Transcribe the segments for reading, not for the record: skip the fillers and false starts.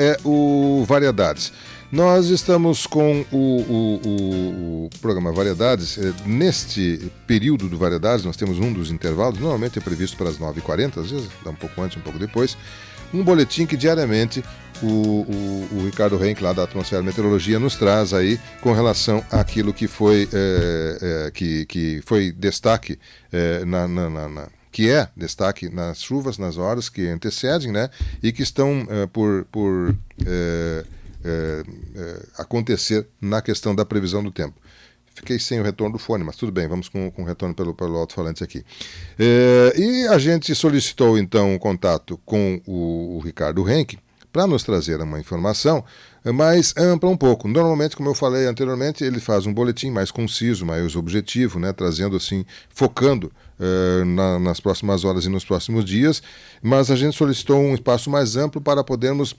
é o Variedades. Nós estamos com o programa Variedades. Neste período do Variedades, nós temos um dos intervalos, normalmente é previsto para as 9h40, às vezes dá um pouco antes, um pouco depois, um boletim que diariamente o Ricardo Renck, lá da Atmosfera Meteorologia, nos traz aí com relação àquilo que foi, que foi destaque que é destaque nas chuvas, nas horas que antecedem, né, e que estão por acontecer na questão da previsão do tempo. Fiquei sem o retorno do fone, mas tudo bem, vamos com o retorno pelo alto-falante aqui. E a gente solicitou, então, um contato com o Ricardo Renck para nos trazer uma informação mais ampla um pouco. Normalmente, como eu falei anteriormente, ele faz um boletim mais conciso, mais objetivo, né, trazendo assim, focando nas próximas horas e nos próximos dias, mas a gente solicitou um espaço mais amplo para podermos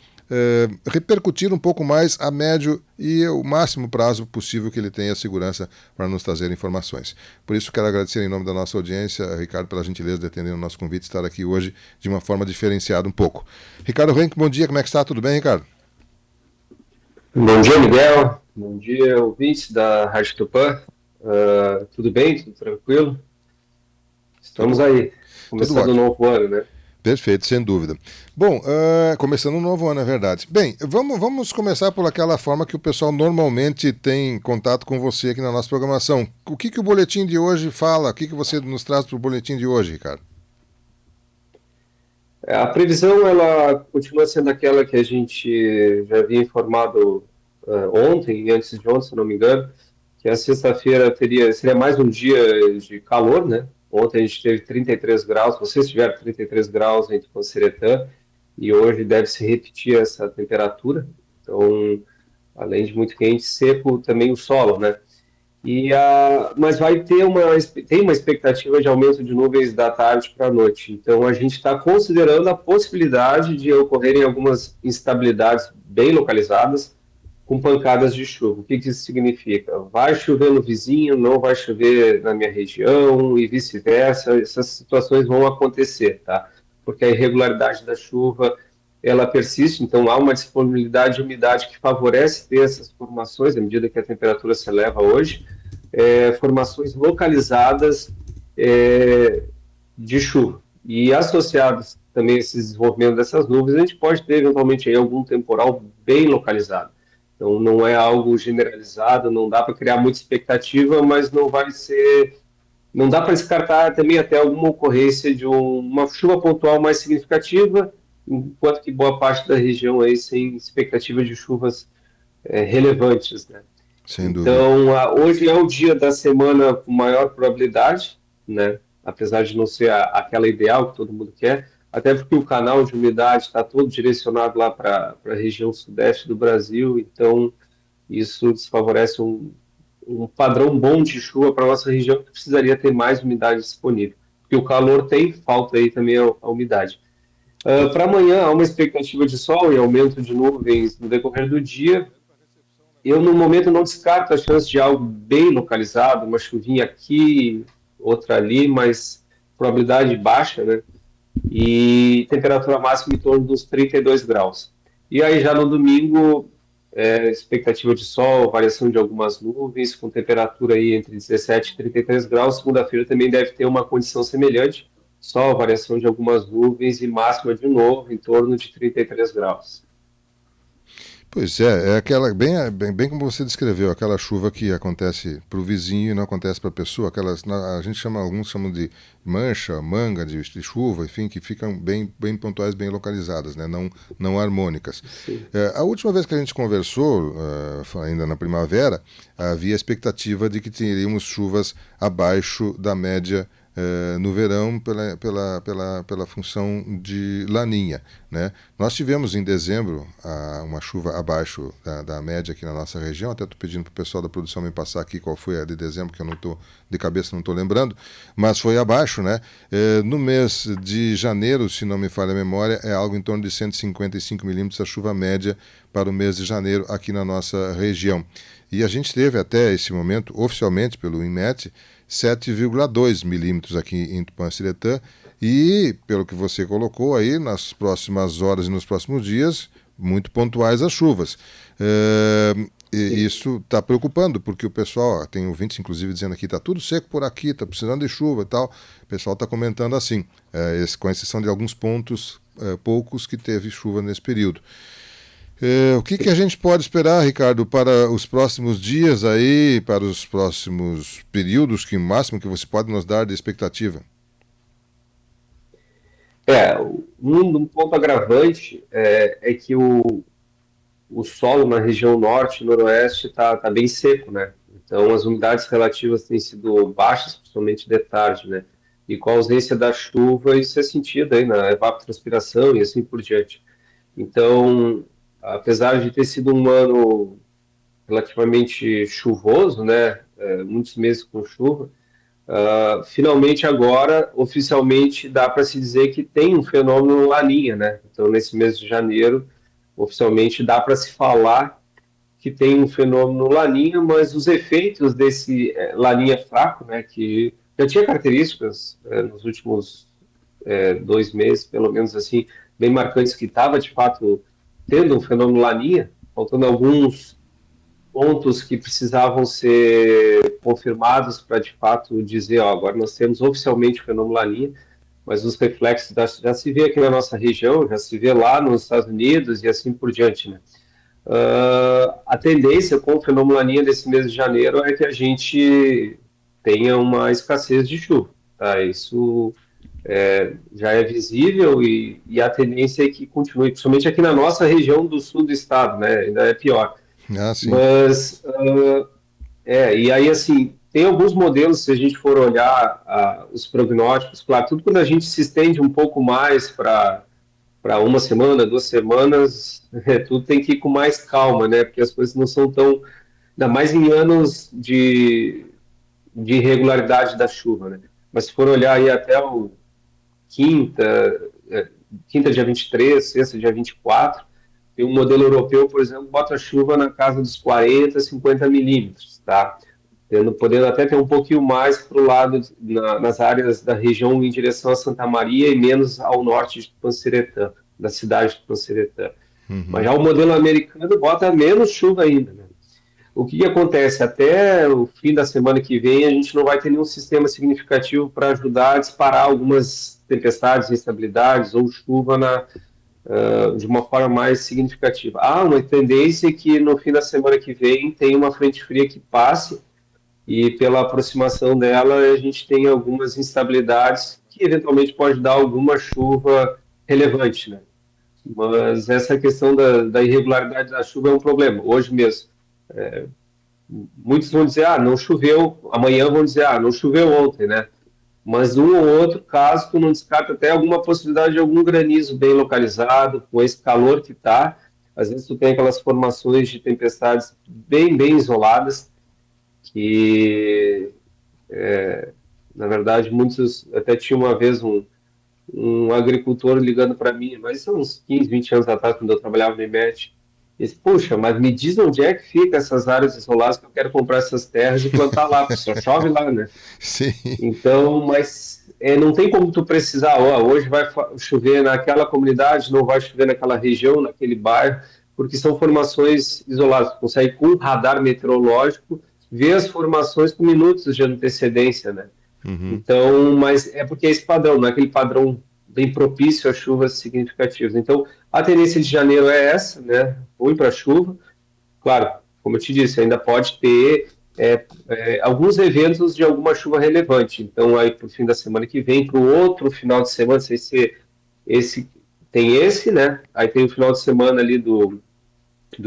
repercutir um pouco mais a médio e o máximo prazo possível que ele tenha segurança para nos trazer informações. Por isso, quero agradecer em nome da nossa audiência, Ricardo, pela gentileza de atender o nosso convite, estar aqui hoje de uma forma diferenciada um pouco. Ricardo Renck, bom dia, como é que está? Tudo bem, Ricardo? Bom dia, Miguel. Bom dia, ouvintes da Rádio Tupã. Tudo bem? Tudo tranquilo? Estamos aí, começando o novo ano, né? Perfeito, sem dúvida. Bom, começando um novo ano, é verdade. Bem, vamos começar por aquela forma que o pessoal normalmente tem contato com você aqui na nossa programação. O que o boletim de hoje fala? O que você nos traz para o boletim de hoje, Ricardo? A previsão, ela continua sendo aquela que a gente já havia informado ontem e antes de ontem, se não me engano, que a sexta-feira seria mais um dia de calor, né? Ontem a gente teve 33 graus, vocês tiveram 33 graus em Tupanciretã, e hoje deve se repetir essa temperatura. Então, além de muito quente, seco também o solo, né? Mas tem uma expectativa de aumento de nuvens da tarde para a noite. Então, a gente está considerando a possibilidade de ocorrerem algumas instabilidades bem localizadas, com pancadas de chuva. O que isso significa? Vai chover no vizinho, não vai chover na minha região e vice-versa. Essas situações vão acontecer, tá? Porque a irregularidade da chuva, ela persiste, então há uma disponibilidade de umidade que favorece ter essas formações, à medida que a temperatura se eleva hoje, formações localizadas de chuva. E associados também a esse desenvolvimento dessas nuvens, a gente pode ter eventualmente aí algum temporal bem localizado. Então, não é algo generalizado, não dá para criar muita expectativa, mas não dá para descartar também até alguma ocorrência de uma chuva pontual mais significativa, enquanto que boa parte da região aí sem expectativa de chuvas relevantes, né? Sem dúvida. Então, hoje é o dia da semana com maior probabilidade, né? Apesar de não ser aquela ideal que todo mundo quer, até porque o canal de umidade está todo direcionado lá para a região sudeste do Brasil, então isso desfavorece um padrão bom de chuva para a nossa região, que precisaria ter mais umidade disponível. Porque o calor tem, falta aí também a umidade. Para amanhã, há uma expectativa de sol e aumento de nuvens no decorrer do dia. Eu, no momento, não descarto a chance de algo bem localizado, uma chuvinha aqui, outra ali, mas probabilidade baixa, né? E temperatura máxima em torno dos 32 graus. E aí já no domingo, expectativa de sol, variação de algumas nuvens, com temperatura aí entre 17 e 33 graus. Segunda-feira também deve ter uma condição semelhante, sol, variação de algumas nuvens e máxima de novo em torno de 33 graus. Pois é aquela, bem como você descreveu, aquela chuva que acontece para o vizinho e não acontece para a pessoa, a gente alguns chamam de manga de chuva, enfim, que ficam bem pontuais, bem localizadas, né? Não harmônicas. A última vez que a gente conversou, ainda na primavera, havia a expectativa de que teríamos chuvas abaixo da média no verão pela função de laninha, né? Nós tivemos em dezembro uma chuva abaixo da média aqui na nossa região, até estou pedindo para o pessoal da produção me passar aqui qual foi a de dezembro, que eu não estou de cabeça, não estou lembrando, mas foi abaixo, né? No mês de janeiro, se não me falha a memória, é algo em torno de 155 milímetros a chuva média para o mês de janeiro aqui na nossa região. E a gente teve até esse momento, oficialmente pelo INMET, 7,2 milímetros aqui em Tupanciretã, e, pelo que você colocou aí, nas próximas horas e nos próximos dias, muito pontuais as chuvas. E Sim. isso está preocupando, porque o pessoal, tem ouvintes inclusive dizendo aqui, está tudo seco por aqui, está precisando de chuva e tal. O pessoal está comentando assim, com exceção de alguns pontos, poucos que teve chuva nesse período. O que, que a gente pode esperar, Ricardo, para os próximos dias aí, para os próximos períodos, que máximo que você pode nos dar de expectativa? Um ponto agravante é que o solo na região norte e noroeste está bem seco, né? Então, as umidades relativas têm sido baixas, principalmente de tarde, né? E com a ausência da chuva, isso é sentido aí na evapotranspiração e assim por diante. Então, apesar de ter sido um ano relativamente chuvoso, né? Muitos meses com chuva, finalmente agora, oficialmente, dá para se dizer que tem um fenômeno Laninha, né? Então, nesse mês de janeiro, oficialmente dá para se falar que tem um fenômeno Laninha, mas os efeitos desse Laninha fraco, né, que já tinha características nos últimos 2 meses, pelo menos assim, bem marcantes, que estava de fato tendo um fenômeno Laninha, faltando alguns pontos que precisavam ser confirmados para de fato dizer, ó, agora nós temos oficialmente o fenômeno Laninha, mas os reflexos já se vê aqui na nossa região, já se vê lá nos Estados Unidos e assim por diante, né? A tendência com o fenômeno Laninha desse mês de janeiro é que a gente tenha uma escassez de chuva. Tá? Isso já é visível e a tendência é que continue, principalmente aqui na nossa região do sul do estado, né? Ainda é pior. Ah, sim. Mas, e aí, assim, tem alguns modelos, se a gente for olhar os prognósticos, claro, tudo quando a gente se estende um pouco mais para uma semana, 2 semanas, tudo tem que ir com mais calma, né? Porque as coisas não são tão. Ainda mais em anos de irregularidade da chuva, né? Mas se for olhar aí até o quinta, quinta dia 23, sexta dia 24, tem um modelo europeu, por exemplo, bota chuva na casa dos 40, 50 milímetros, tá? Podendo até ter um pouquinho mais para o lado, nas áreas da região em direção a Santa Maria e menos ao norte de Panceretã, da cidade de Panceretã. Mas Uhum. já o modelo americano bota menos chuva ainda, né? O que acontece? Até o fim da semana que vem, a gente não vai ter nenhum sistema significativo para ajudar a disparar algumas tempestades, instabilidades ou chuva de uma forma mais significativa. Há uma tendência que no fim da semana que vem tem uma frente fria que passe e pela aproximação dela a gente tem algumas instabilidades que eventualmente pode dar alguma chuva relevante, né? Mas essa questão da irregularidade da chuva é um problema. Hoje mesmo, muitos vão dizer, não choveu, amanhã vão dizer, não choveu ontem, né? Mas um ou outro caso, tu não descarta até alguma possibilidade de algum granizo bem localizado, com esse calor que está. Às vezes tu tem aquelas formações de tempestades bem, bem isoladas, que, na verdade, muitos... Até tinha uma vez um agricultor ligando para mim, mas são uns 15, 20 anos atrás, quando eu trabalhava no IMET. Ele disse, puxa, mas me diz onde é que fica essas áreas isoladas que eu quero comprar essas terras e plantar lá, porque só chove lá, né? Sim. Então, mas não tem como tu precisar, hoje vai chover naquela comunidade, não vai chover naquela região, naquele bairro, porque são formações isoladas. Tu consegue, com um radar meteorológico, ver as formações com minutos de antecedência, né? Uhum. Então, mas é porque é esse padrão, não é aquele padrão bem propício a chuvas significativas. Então, a tendência de janeiro é essa, né? Ruim para chuva. Claro, como eu te disse, ainda pode ter alguns eventos de alguma chuva relevante. Então, aí para o fim da semana que vem, para o outro final de semana, sei se esse tem esse, né? Aí tem o final de semana ali do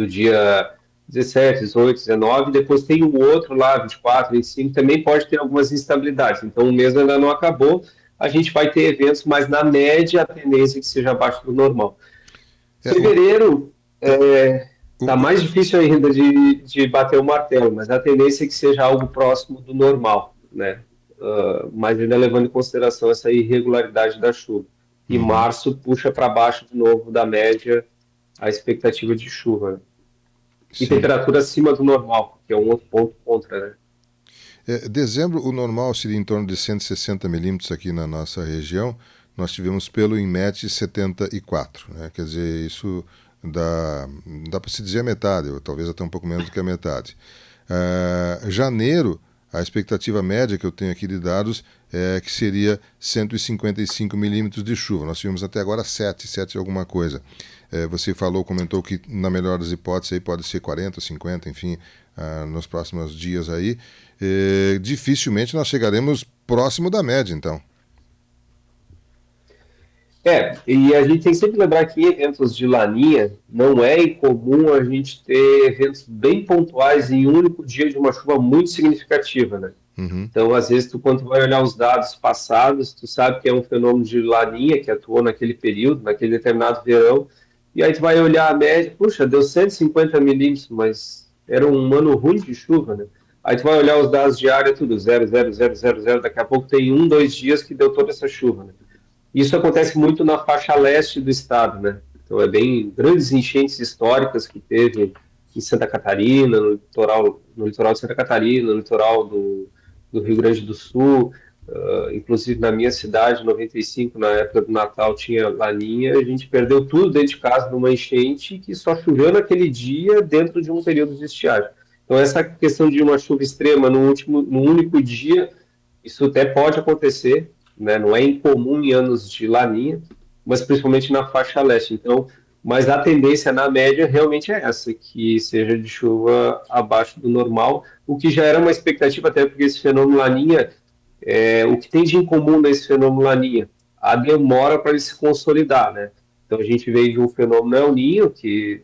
dia 17, 18, 19, depois tem o outro lá, 24, 25, também pode ter algumas instabilidades. Então, o mês ainda não acabou, a gente vai ter eventos, mas na média a tendência é que seja abaixo do normal. É, o, Fevereiro o, está mais difícil ainda de bater o martelo, mas a tendência é que seja algo próximo do normal, né? Mas ainda levando em consideração essa irregularidade da chuva. E uhum. março puxa para baixo de novo da média a expectativa de chuva, né? E Sim. temperatura acima do normal, que é um outro ponto contra, né? Dezembro, o normal seria em torno de 160 milímetros aqui na nossa região. Nós tivemos pelo INMET 74, né? Quer dizer, isso dá para se dizer a metade, ou talvez até um pouco menos do que a metade. Janeiro, a expectativa média que eu tenho aqui de dados é que seria 155 milímetros de chuva. Nós tivemos até agora 7 alguma coisa. Você comentou que na melhor das hipóteses aí pode ser 40, 50, enfim, nos próximos dias aí. Dificilmente nós chegaremos próximo da média, então. E a gente tem que sempre lembrar que em eventos de laninha não é incomum a gente ter eventos bem pontuais em um único dia de uma chuva muito significativa, né? Uhum. Então, às vezes, quando tu vai olhar os dados passados, tu sabe que é um fenômeno de laninha que atuou naquele período, naquele determinado verão, e aí tu vai olhar a média, puxa, deu 150 milímetros, mas era um ano ruim de chuva, né? Aí tu vai olhar os dados de área, tudo 0, 0, 0, 0, 0, daqui a pouco tem 2 dias que deu toda essa chuva, né? Isso acontece muito na faixa leste do estado, né? Então é bem grandes enchentes históricas que teve em Santa Catarina, no litoral de Santa Catarina, no litoral do Rio Grande do Sul, inclusive na minha cidade, em 95, na época do Natal, tinha laninha, a gente perdeu tudo dentro de casa numa enchente que só choveu naquele dia dentro de um período de estiagem. Então essa questão de uma chuva extrema no único dia, isso até pode acontecer, né? Não é incomum em anos de laninha, mas principalmente na faixa leste. Então, mas a tendência na média realmente é essa, que seja de chuva abaixo do normal, o que já era uma expectativa, até porque esse fenômeno laninha, o que tem de incomum nesse fenômeno laninha? A demora para ele se consolidar, né? Então a gente veio de um fenômeno El Niño, que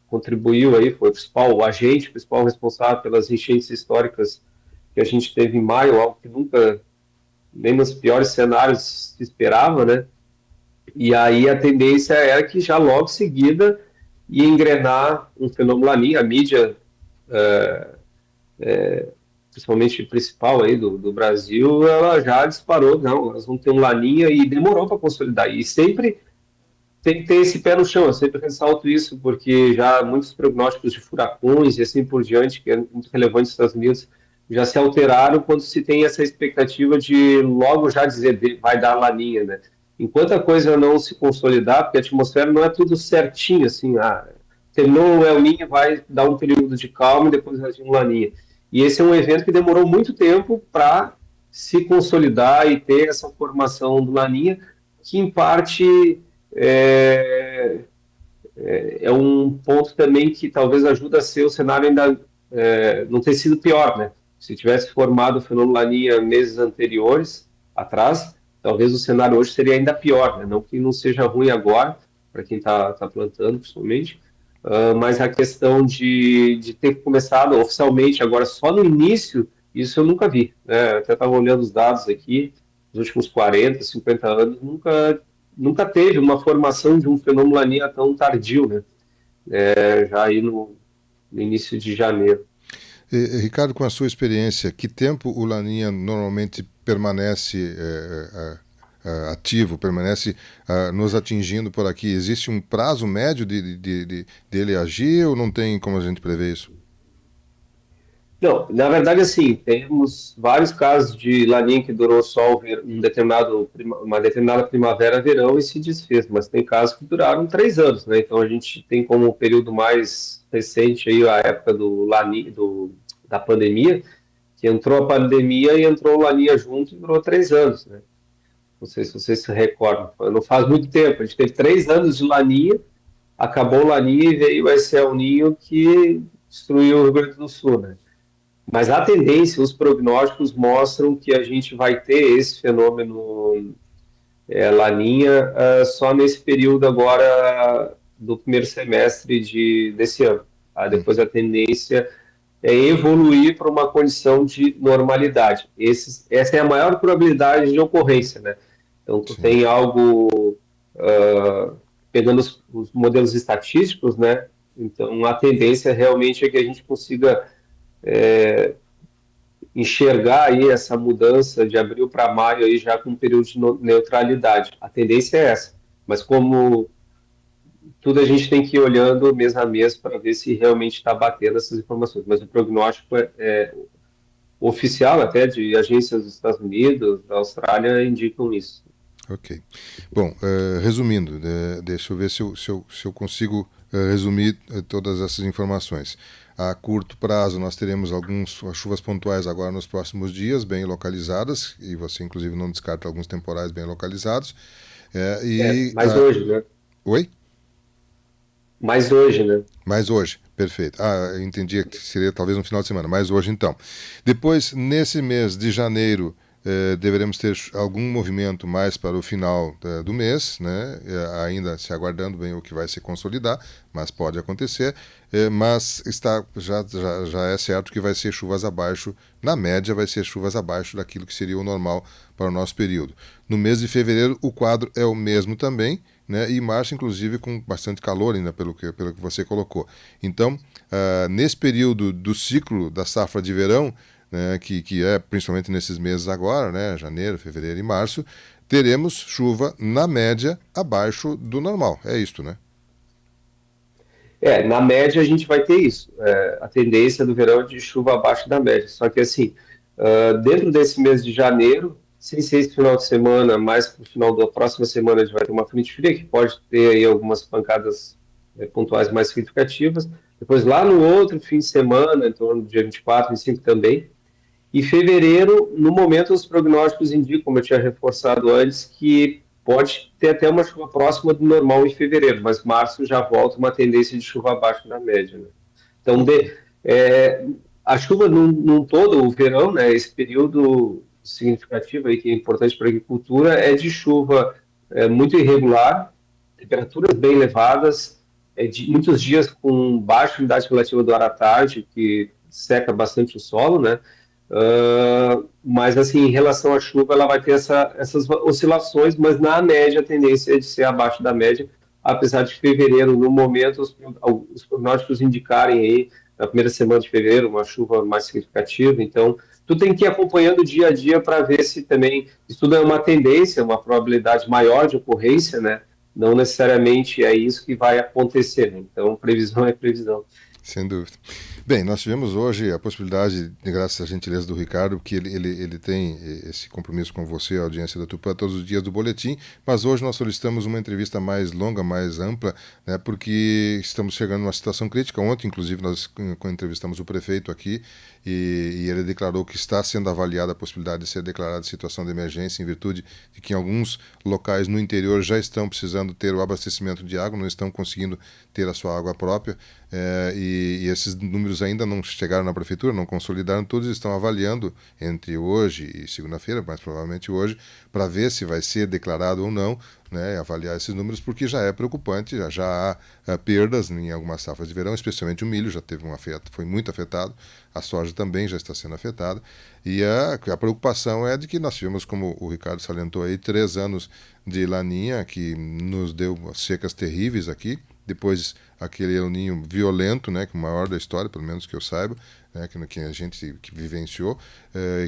contribuiu aí, foi o agente principal responsável pelas enchentes históricas que a gente teve em maio, algo que nunca, nem nos piores cenários se esperava, né? E aí a tendência era que já logo em seguida ia engrenar um fenômeno laninha, a mídia, principalmente principal aí do Brasil, ela já disparou, não, nós vamos ter um laninha e demorou para consolidar. E sempre tem que ter esse pé no chão, eu sempre ressalto isso, porque já muitos prognósticos de furacões e assim por diante, que é muito relevante nos Estados Unidos, já se alteraram quando se tem essa expectativa de logo já dizer vai dar laninha, né? Enquanto a coisa não se consolidar, porque a atmosfera não é tudo certinho, assim, terminou o El Niño, vai dar um período de calma e depois vai vir um laninha. E esse é um evento que demorou muito tempo para se consolidar e ter essa formação do laninha, que em parte é, é um ponto também que talvez ajuda a ser o cenário ainda não ter sido pior, né? Se tivesse formado o fenômeno Laninha meses anteriores, atrás, talvez o cenário hoje seria ainda pior, né? Não que não seja ruim agora, para quem está plantando, principalmente, mas a questão de ter começado oficialmente agora só no início, isso eu nunca vi, né? Eu até estava olhando os dados aqui, nos últimos 40, 50 anos, nunca teve uma formação de um fenômeno laninha tão tardio, né? Já aí no início de janeiro. Ricardo, com a sua experiência, que tempo o Laninha normalmente permanece ativo, permanece nos atingindo por aqui? Existe um prazo médio dele agir ou não tem como a gente prever isso? Não, na verdade, assim, temos vários casos de laninha que durou só uma determinada primavera, verão e se desfez, mas tem casos que duraram 3 anos, né? Então a gente tem como período mais recente aí a época da pandemia, que entrou a pandemia e entrou o laninha junto e durou 3 anos, né? Não sei se vocês se recordam, não faz muito tempo, a gente teve 3 anos de laninha, acabou o laninha e veio esse El Niño que destruiu o Rio Grande do Sul, né? Mas a tendência, os prognósticos mostram que a gente vai ter esse fenômeno Laninha só nesse período agora do primeiro semestre desse ano. Tá? Hum, Depois a tendência é evoluir para uma condição de normalidade. Essa é a maior probabilidade de ocorrência, né? Então, tu sim. tem algo, pegando os modelos estatísticos, né? Então, a tendência realmente é que a gente consiga enxergar aí essa mudança de abril para maio aí já com um período de neutralidade. A tendência é essa, mas como tudo a gente tem que ir olhando mês a mês para ver se realmente está batendo essas informações. Mas o prognóstico oficial até de agências dos Estados Unidos, da Austrália, indicam isso. Ok. Bom, resumindo, deixa eu ver se eu consigo resumir todas essas informações. A curto prazo, nós teremos algumas chuvas pontuais agora nos próximos dias, bem localizadas, e você, inclusive, não descarta alguns temporais bem localizados. Mas hoje, né? Oi? Mais hoje, né? Mais hoje, perfeito. Eu entendi que seria talvez no final de semana, mais hoje então. Depois, nesse mês de janeiro, deveremos ter algum movimento mais para o final do mês, né? Ainda se aguardando bem o que vai se consolidar, mas pode acontecer. Mas já é certo que vai ser chuvas abaixo, na média vai ser chuvas abaixo daquilo que seria o normal para o nosso período. No mês de fevereiro, o quadro é o mesmo também, né? E março, inclusive, com bastante calor ainda, pelo que você colocou. Então, nesse período do ciclo da safra de verão, né, que é principalmente nesses meses agora, né, janeiro, fevereiro e março, teremos chuva, na média, abaixo do normal. É isto, né? Na média a gente vai ter isso. A tendência do verão é de chuva abaixo da média. Só que assim, dentro desse mês de janeiro, sem ser esse final de semana, mais para o final da próxima semana a gente vai ter uma frente fria que pode ter aí algumas pancadas pontuais mais significativas. Depois lá no outro fim de semana, em torno do dia 24, 25 também. E fevereiro, no momento, os prognósticos indicam, como eu tinha reforçado antes, que pode ter até uma chuva próxima do normal em fevereiro, mas março já volta uma tendência de chuva abaixo da média. Né? Então, a chuva num todo, o verão, né, esse período significativo aí que é importante para a agricultura, é de chuva muito irregular, temperaturas bem elevadas, muitos dias com baixa umidade relativa do ar à tarde, que seca bastante o solo, né? Mas assim, em relação à chuva, ela vai ter essas oscilações, mas na média a tendência é de ser abaixo da média, apesar de fevereiro, no momento, os prognósticos indicarem aí, na primeira semana de fevereiro, uma chuva mais significativa. Então, tu tem que ir acompanhando dia a dia para ver se também isso tudo é uma tendência, uma probabilidade maior de ocorrência, né? Não necessariamente é isso que vai acontecer. Né? Então, previsão é previsão. Sem dúvida. Bem, nós tivemos hoje a possibilidade, graças à gentileza do Ricardo, que ele tem esse compromisso com você, a audiência da Tupã, todos os dias do boletim, mas hoje nós solicitamos uma entrevista mais longa, mais ampla, né, porque estamos chegando numa situação crítica. Ontem, inclusive, nós entrevistamos o prefeito aqui e ele declarou que está sendo avaliada a possibilidade de ser declarada situação de emergência em virtude de que em alguns locais no interior já estão precisando ter o abastecimento de água, não estão conseguindo ter a sua água própria. E esses números ainda não chegaram na prefeitura, não consolidaram, todos estão avaliando entre hoje e segunda-feira, mais provavelmente hoje, para ver se vai ser declarado ou não, né, avaliar esses números, porque já é preocupante, já há perdas em algumas safras de verão, especialmente o milho já teve um afeto, foi muito afetado, a soja também já está sendo afetada, e a preocupação é de que nós tivemos, como o Ricardo salientou aí, 3 anos de laninha, que nos deu secas terríveis aqui, depois aquele El Niño violento, né, que é o maior da história, pelo menos que eu saiba, né, que a gente que vivenciou,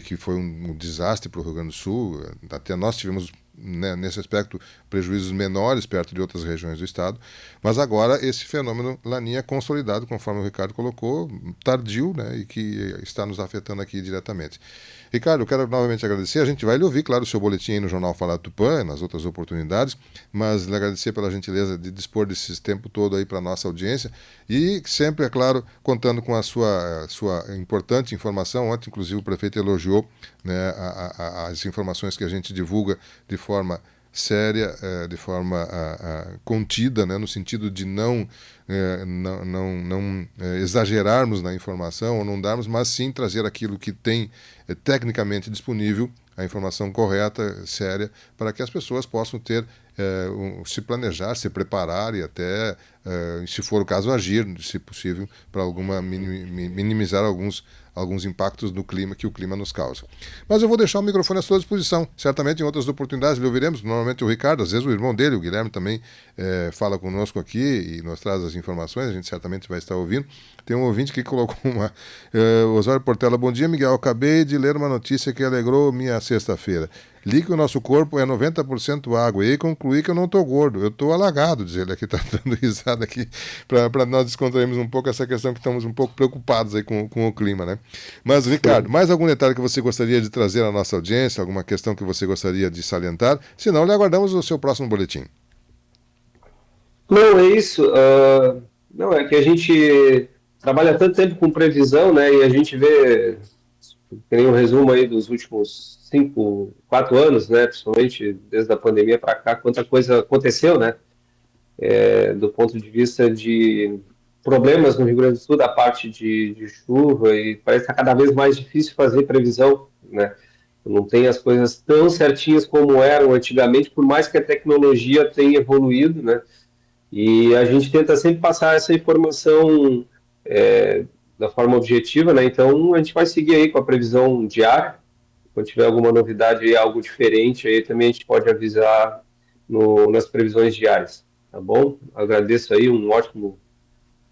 que foi um desastre para o Rio Grande do Sul. Até nós tivemos, né, nesse aspecto, prejuízos menores perto de outras regiões do estado, mas agora esse fenômeno Laninha consolidado, conforme o Ricardo colocou, tardio, né, e que está nos afetando aqui diretamente. Ricardo, eu quero novamente agradecer. A gente vai lhe ouvir, claro, o seu boletim aí no Jornal Falar Tupã, nas outras oportunidades, mas lhe agradecer pela gentileza de dispor desse tempo todo aí para a nossa audiência e sempre, é claro, contando com a sua importante informação. Ontem, inclusive, o prefeito elogiou, né, as informações que a gente divulga de forma séria, de forma contida, né, no sentido de não exagerarmos na informação ou não darmos, mas sim trazer aquilo que tem tecnicamente disponível, a informação correta, séria, para que as pessoas possam ter, se planejar, se preparar e até, se for o caso, agir, se possível, para minimizar alguns impactos do clima que o clima nos causa. Mas eu vou deixar o microfone à sua disposição. Certamente em outras oportunidades lhe ouviremos, normalmente o Ricardo, às vezes o irmão dele, o Guilherme, também fala conosco aqui e nos traz as informações, a gente certamente vai estar ouvindo. Tem um ouvinte que colocou uma... Osório Portela, bom dia, Miguel. Acabei de ler uma notícia que alegrou minha sexta-feira. Li que o nosso corpo é 90% água e concluí que eu não estou gordo, eu estou alagado, diz ele aqui, está dando risada aqui, para nós descontrairmos um pouco essa questão que estamos um pouco preocupados aí com o clima, né? Mas, Ricardo, mais algum detalhe que você gostaria de trazer à nossa audiência, alguma questão que você gostaria de salientar? Se não, lhe aguardamos o seu próximo boletim. Não, é isso. Não, é que a gente trabalha tanto tempo com previsão, né? E a gente vê, tem um resumo aí dos últimos 4 anos, né? Principalmente desde a pandemia para cá, quanta coisa aconteceu, né? Do ponto de vista de problemas no Rio Grande do Sul, da parte de chuva, e parece que está cada vez mais difícil fazer previsão, né? Não tem as coisas tão certinhas como eram antigamente, por mais que a tecnologia tenha evoluído, né? E a gente tenta sempre passar essa informação é, da forma objetiva, né? Então a gente vai seguir aí com a previsão diária. Quando tiver alguma novidade aí, algo diferente, aí também a gente pode avisar nas previsões diárias, tá bom? Agradeço aí, um ótimo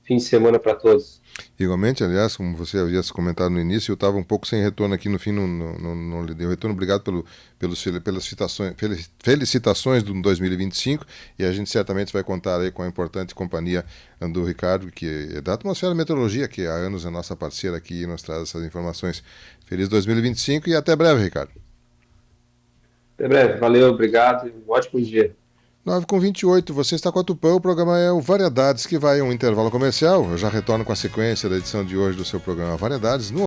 fim de semana para todos. Igualmente, aliás, como você havia comentado no início, eu estava um pouco sem retorno aqui no fim, não lhe dei o retorno. Obrigado pelas felicitações do 2025 e a gente certamente vai contar aí com a importante companhia do Ricardo, que é da Atmosfera Meteorologia, que há anos é nossa parceira aqui e nos traz essas informações. Feliz 2025 e até breve, Ricardo. Até breve, valeu, obrigado e um ótimo dia. 9h28, você está com a Tupã, o programa é o Variedades, que vai a um intervalo comercial. Eu já retorno com a sequência da edição de hoje do seu programa Variedades, no